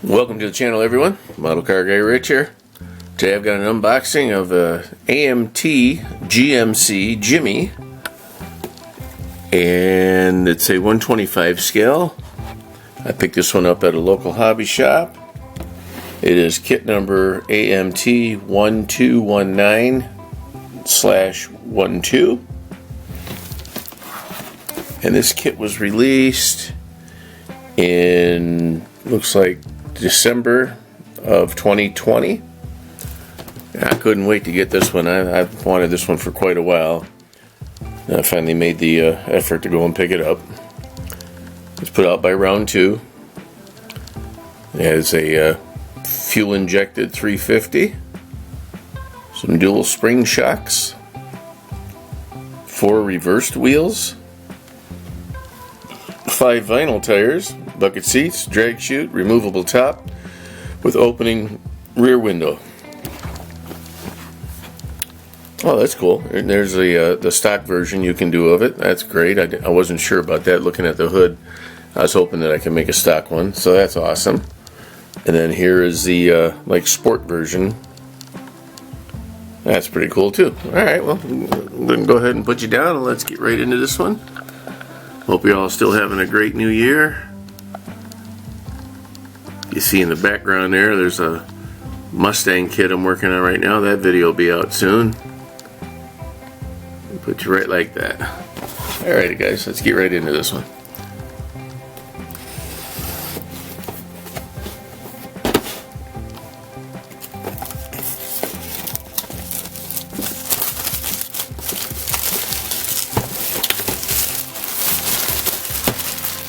Welcome to the channel, everyone. Model Car Guy Rich here. Today I've got an unboxing of a AMT GMC Jimmy, and it's a 125 scale. I picked this one up at a local hobby shop. It is kit number AMT 1219/12, and this kit was released in, looks like, December of 2020. I couldn't wait to get this one. I've wanted this one for quite a while. I finally made the effort to go and pick it up. It's put out by Round 2. It has a fuel injected 350, some dual spring shocks, 4 reversed wheels, 5 vinyl tires, bucket seats, drag chute, removable top with opening rear window. Oh, that's cool. And there's the stock version you can do of it. That's great. I wasn't sure about that looking at the hood. I was hoping that I could make a stock one, so that's awesome. And then here is the like sport version. That's pretty cool too. Alright, well, I'm going to go ahead and put you down and let's get right into this one. Hope you're all still having a great new year. You see in the background there's a Mustang kit I'm working on right now. That video will be out soon. Put you right like that. Alrighty guys, let's get right into this one.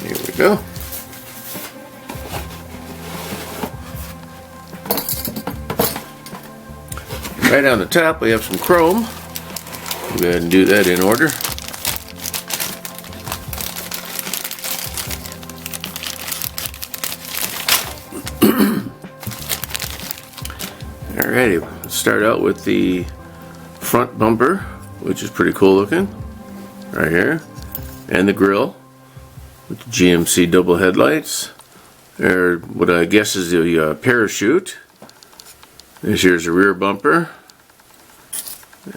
Here we go. Right on the top we have some chrome. We'll go ahead and do that in order. Alrighty, let's start out with the front bumper, which is pretty cool looking, right here, and the grille with the GMC double headlights, or what I guess is the parachute. Here's a rear bumper,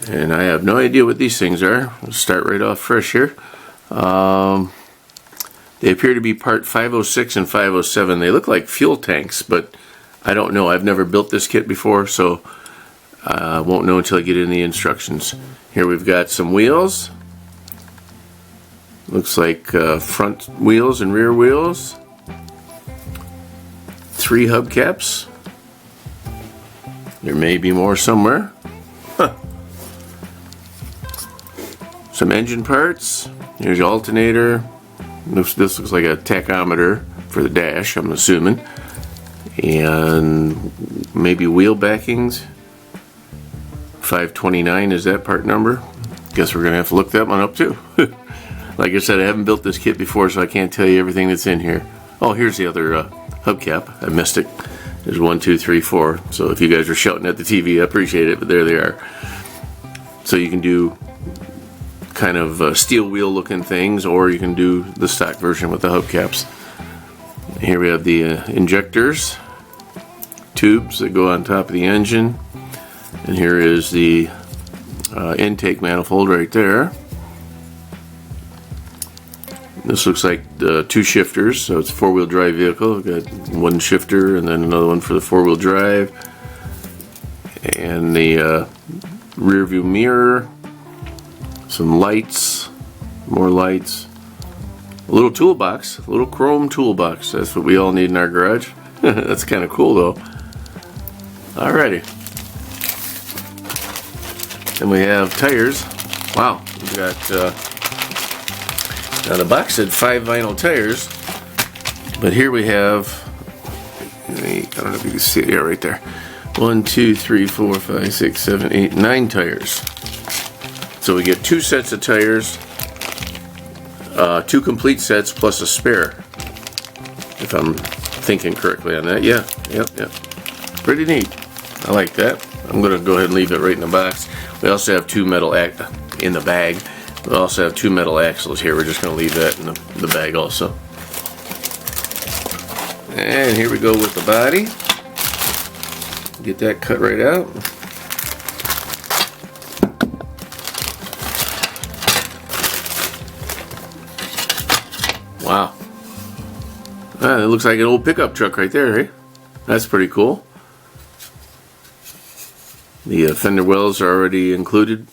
and I have no idea what these things are. We'll start right off fresh here. They appear to be part 506 and 507. They look like fuel tanks, but I don't know. I've never built this kit before, so I won't know until I get in the instructions. Here we've got some wheels. Looks like front wheels and rear wheels. 3 hubcaps. There may be more somewhere. Huh. Some engine parts. Here's your alternator. This looks like a tachometer for the dash, I'm assuming. And maybe wheel backings. 529 is that part number. Guess we're going to have to look that one up too. Like I said, I haven't built this kit before, so I can't tell you everything that's in here. Oh, here's the other hubcap. I missed it. There's 1, 2, 3, 4. So if you guys are shouting at the TV, I appreciate it, but there they are. So you can do kind of steel wheel looking things, or you can do the stock version with the hubcaps. Here we have the injectors, tubes that go on top of the engine. And here is the intake manifold right there. This looks like 2 shifters, so it's a 4-wheel drive vehicle. We've got 1 shifter and then another one for the 4-wheel drive. And the rear view mirror, some lights, more lights, a little toolbox, a little chrome toolbox. That's what we all need in our garage. That's kind of cool though. Alrighty. Then we have tires. Wow, we've got now the box said 5 vinyl tires, but here we have, I don't know if you can see it, yeah, right there. 1, 2, 3, 4, 5, 6, 7, 8, 9 tires. So we get 2 sets of tires, 2 complete sets plus a spare, if I'm thinking correctly on that. Yeah, yep. Pretty neat. I like that. I'm going to go ahead and leave it right in the box. We also have 2 metal in the bag. We also have 2 metal axles here. We're just going to leave that in the bag also. And here we go with the body. Get that cut right out. Wow. It looks like an old pickup truck right there, eh? That's pretty cool. The fender wells are already included,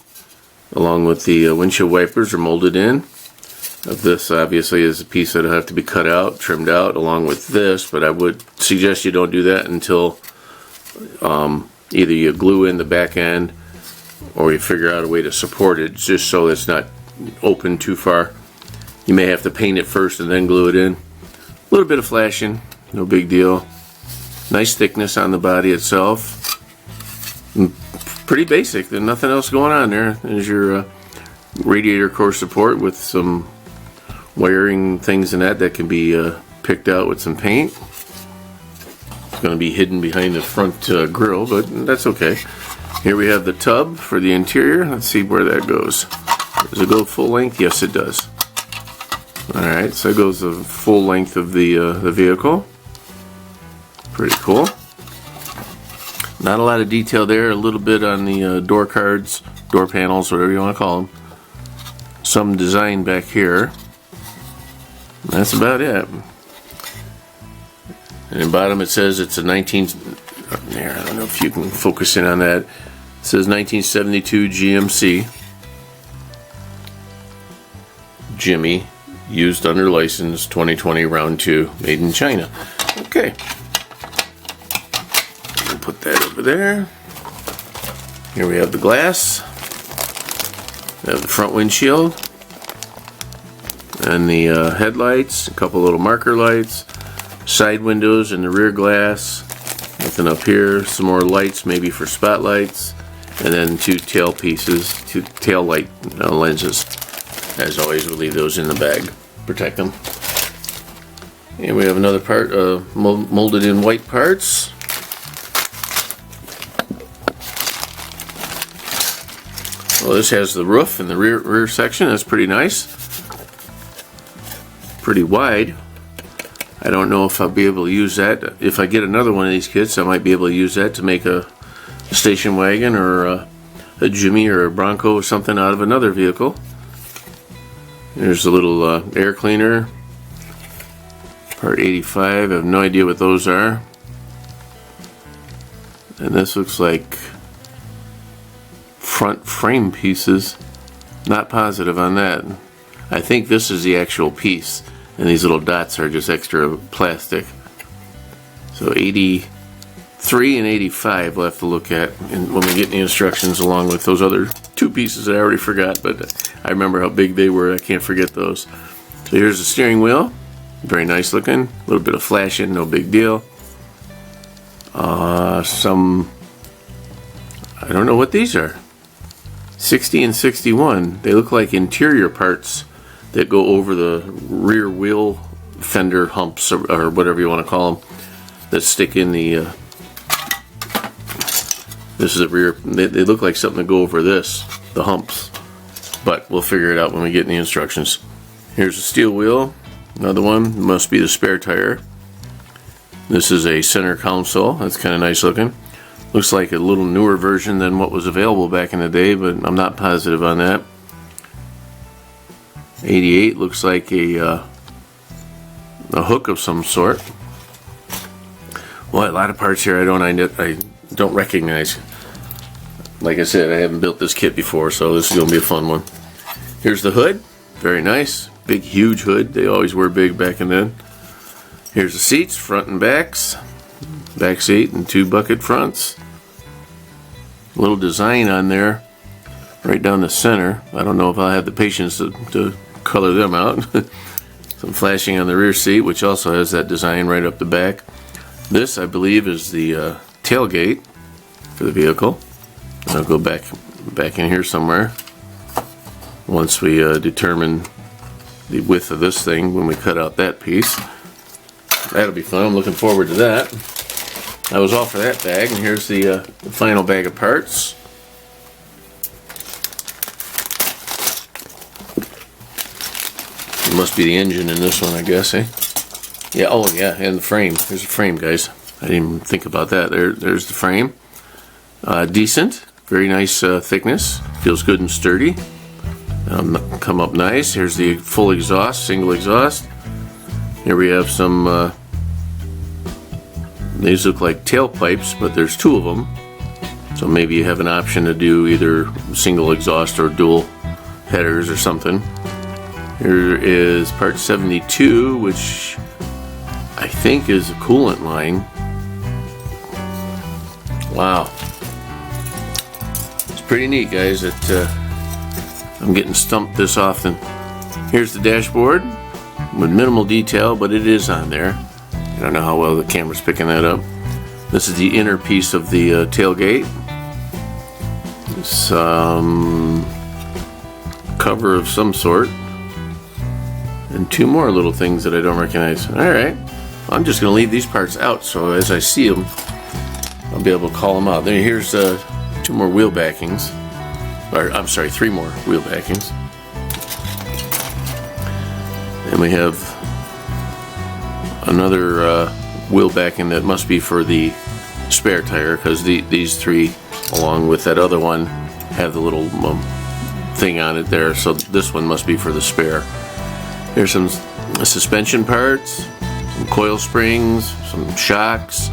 along with the windshield wipers are molded in. This obviously is a piece that'll have to be cut out, trimmed out, along with this, but I would suggest you don't do that until either you glue in the back end or you figure out a way to support it, just so it's not open too far. You may have to paint it first and then glue it in. A little bit of flashing, no big deal. Nice thickness on the body itself. Pretty basic, there's nothing else going on there. There's your radiator core support with some wiring things in that can be picked out with some paint. It's going to be hidden behind the front grille, but that's okay. Here we have the tub for the interior. Let's see where that goes. Does it go full length? Yes, it does. Alright, so it goes the full length of the vehicle. Pretty cool. Not a lot of detail there, a little bit on the door cards, door panels, whatever you want to call them. Some design back here. That's about it. And in the bottom it says it's a I don't know if you can focus in on that. It says 1972 GMC. Jimmy, used under license, 2020 round 2, made in China. Okay. We'll put that over there. Here we have the glass. We have the front windshield. And the headlights, a couple little marker lights, side windows and the rear glass, nothing up here, some more lights maybe for spotlights, and then 2 tail pieces, 2 tail light lenses. As always, we'll leave those in the bag, protect them. And we have another part molded in white parts. Well, this has the roof and the rear section. That's pretty nice. Pretty wide. I don't know if I'll be able to use that. If I get another one of these kits, I might be able to use that to make a station wagon or a Jimmy or a Bronco or something out of another vehicle. There's a little air cleaner. Part 85. I have no idea what those are. And this looks like front frame pieces. Not positive on that. I think this is the actual piece, and these little dots are just extra plastic. So 83 and 85 we'll have to look at when we get the instructions, along with those other 2 pieces that I already forgot, but I remember how big they were. I can't forget those. So here's the steering wheel. Very nice looking. A little bit of flashing, no big deal. I don't know what these are. 60 and 61. They look like interior parts that go over the rear wheel fender humps, or whatever you want to call them, that stick in the this is the rear. They look like something that go over this, the humps, but we'll figure it out when we get in the instructions. Here's a steel wheel, another one. Must be the spare tire. This is a center console. That's kind of nice looking. Looks like a little newer version than what was available back in the day, but I'm not positive on that. 88 looks like a hook of some sort. Well, a lot of parts here I don't recognize. Like I said, I haven't built this kit before, so this is going to be a fun one. Here's the hood. Very nice. Big, huge hood. They always were big back in then. Here's the seats, front and backs. Back seat and 2 bucket fronts. A little design on there right down the center. I don't know if I'll have the patience to color them out. Some flashing on the rear seat, which also has that design right up the back. This, I believe, is the tailgate for the vehicle. I'll go back in here somewhere once we determine the width of this thing when we cut out that piece. That'll be fun. I'm looking forward to that. That was all for that bag, and here's the final bag of parts. It must be the engine in this one, I guess, eh? Yeah, oh yeah, and the frame. There's a frame, guys. I didn't even think about that. There's the frame. Decent, very nice thickness. Feels good and sturdy. Come up nice. Here's the full exhaust, single exhaust. Here we have some, these look like tailpipes, but there's two of them. So maybe you have an option to do either single exhaust or dual headers or something. Here is part 72, which I think is a coolant line. Wow. It's pretty neat, guys. I'm getting stumped this often. Here's the dashboard with minimal detail, but it is on there. I don't know how well the camera's picking that up. This is the inner piece of the tailgate. Some cover of some sort. And two more little things that I don't recognize. Alright. I'm just going to leave these parts out so as I see them, I'll be able to call them out. Here's two more wheel backings. Or, I'm sorry, three more wheel backings. And we have another wheel backing that must be for the spare tire, because these three, along with that other one, have the little thing on it there. So this one must be for the spare. There's some suspension parts, some coil springs, some shocks,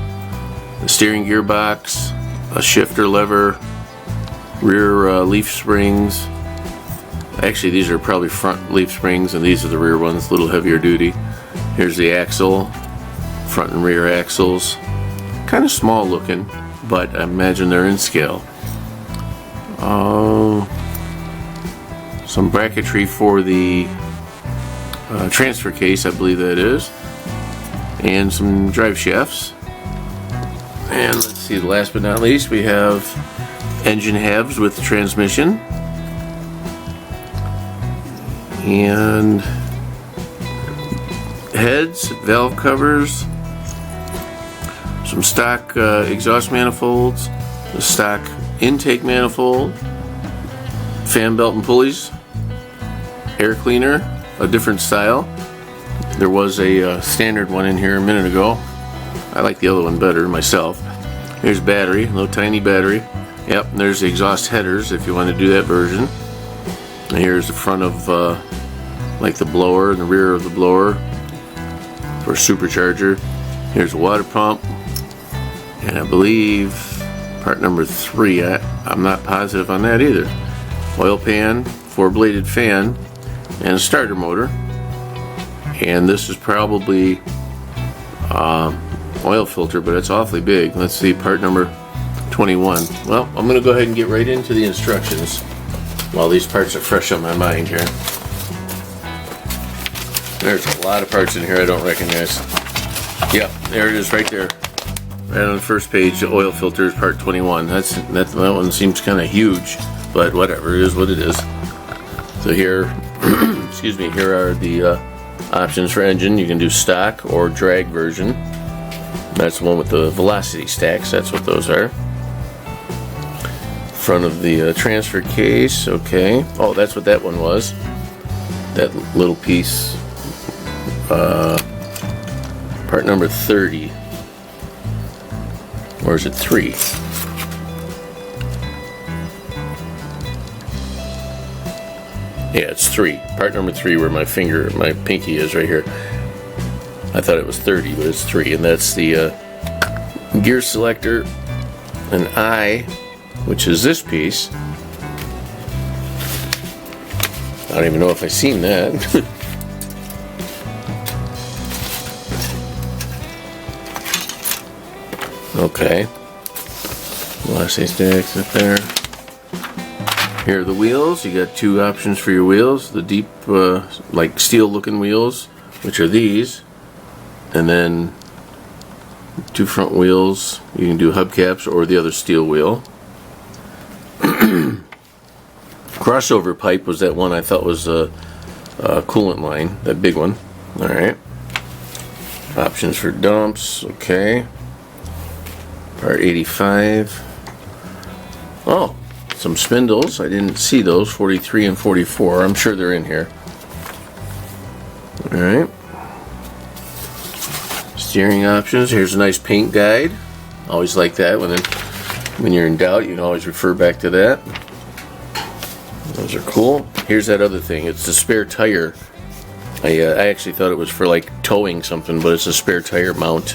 a steering gearbox, a shifter lever, rear leaf springs. Actually, these are probably front leaf springs, and these are the rear ones, a little heavier duty. Here's the axle, front and rear axles. Kind of small looking, but I imagine they're in scale. Some bracketry for the transfer case, I believe that is, and some drive shafts. And let's see, last but not least, we have engine halves with transmission, and heads, valve covers, some stock exhaust manifolds, the stock intake manifold, fan belt and pulleys, air cleaner, a different style. There was a standard one in here a minute ago. I like the other one better myself. Here's battery, little tiny battery. Yep, and there's the exhaust headers if you want to do that version. And here's the front of like the blower and the rear of the blower for a supercharger. Here's a water pump, and I believe part number 3, I'm not positive on that either. Oil pan, 4-bladed fan, and a starter motor. And this is probably oil filter, but it's awfully big. Let's see, part number 21. Well, I'm going to go ahead and get right into the instructions while these parts are fresh on my mind here. There's a lot of parts in here I don't recognize. Yep, there it is right there. Right on the first page, the oil filter is part 21. That one seems kind of huge, but whatever, it is what it is. So here, excuse me, here are the options for engine. You can do stock or drag version. That's the one with the velocity stacks, that's what those are. Front of the transfer case, okay. Oh, that's what that one was. That little piece. Part number 30. Or is it 3? Yeah, it's 3. Part number 3, where my pinky is right here. I thought it was 30, but it's 3. And that's the gear selector, an I, which is this piece. I don't even know if I've seen that. Okay. Velocity stacks up there. Here are the wheels. You got 2 options for your wheels. The deep, like steel looking wheels, which are these. And then 2 front wheels. You can do hubcaps or the other steel wheel. Crossover pipe was that one I thought was a coolant line, that big one. Alright. Options for dumps, okay. Part 85. Oh, some spindles. I didn't see those, 43 and 44. I'm sure they're in here. Alright. Steering options. Here's a nice paint guide. Always like that. When you're in doubt, you can always refer back to that. Those are cool. Here's that other thing. It's the spare tire. I actually thought it was for like towing something, but it's a spare tire mount,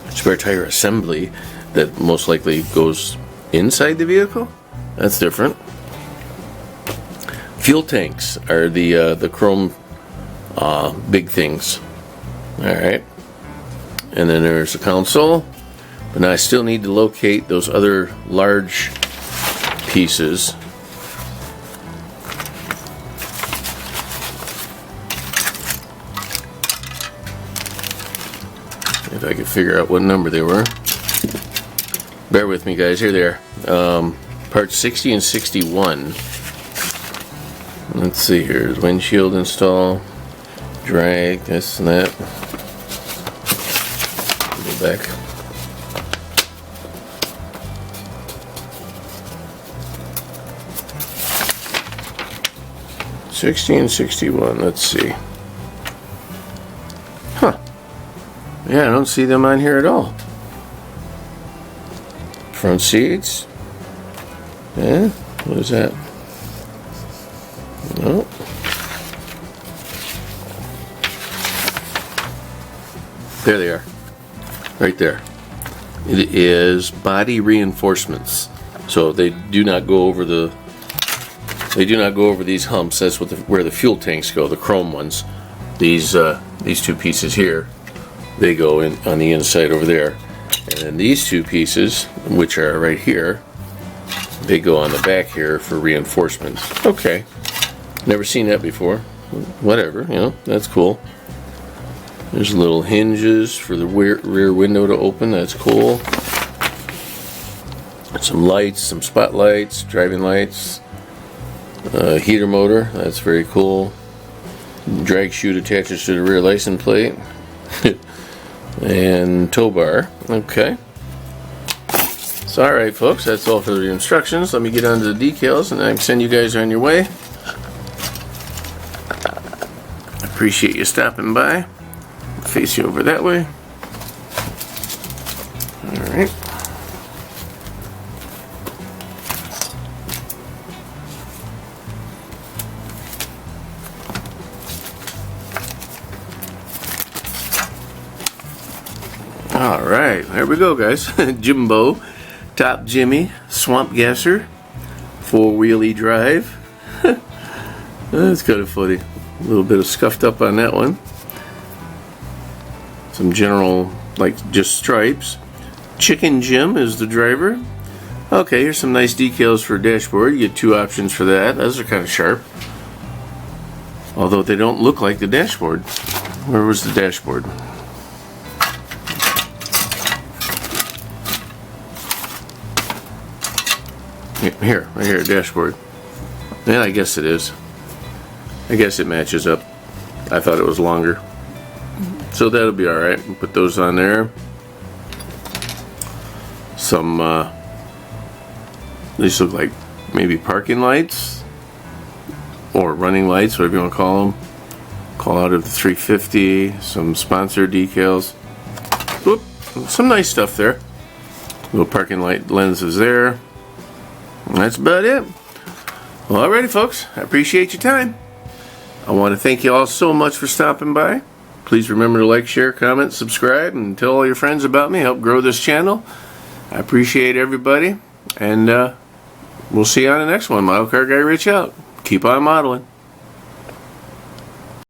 spare tire assembly that most likely goes inside the vehicle. That's different. Fuel tanks are the chrome big things. All right, and then there's the console. But now I still need to locate those other large pieces. If I could figure out what number they were. Bear with me, guys. Here they are. Parts 60 and 61. Let's see here. Windshield install, drag, this and that. Go back. '60 and 61. Let's see. Huh. Yeah, I don't see them on here at all. Front seats. Yeah, what is that? No. There they are. Right there. It is body reinforcements. So they do not go over these humps. That's where the fuel tanks go, the chrome ones. These two pieces here, they go in on the inside over there. And then these two pieces, which are right here, they go on the back here for reinforcements. Okay. Never seen that before. Whatever, you know, that's cool. There's little hinges for the rear window to open. That's cool. Some lights, some spotlights, driving lights. Heater motor. That's very cool. Drag chute attaches to the rear license plate. And tow bar. Okay. So alright folks, that's all for the instructions. Let me get on to the decals and I can send you guys on your way. Appreciate you stopping by. Face you over that way. Alright. Alright, there we go guys. Jimbo, Top Jimmy, Swamp Gasser, 4-wheelie drive. That's kind of funny. A little bit of scuffed up on that one. Some general, like just stripes. Chicken Jim is the driver. Okay, here's some nice decals for dashboard. You get two options for that. Those are kind of sharp. Although they don't look like the dashboard. Where was the dashboard? Here, right here, dashboard. Yeah, I guess it is. I guess it matches up. I thought it was longer. So that'll be alright. We'll put those on there. Some, these look like maybe parking lights or running lights, whatever you want to call them. Call out of the 350. Some sponsor decals. Whoop, some nice stuff there. Little parking light lenses there. And that's about it. Well, alrighty folks, I appreciate your time. I want to thank you all so much for stopping by. Please remember to like, share, comment, subscribe, and tell all your friends about me. Help grow this channel. I appreciate everybody. And we'll see you on the next one. Model Car Guy Rich out. Keep on modeling.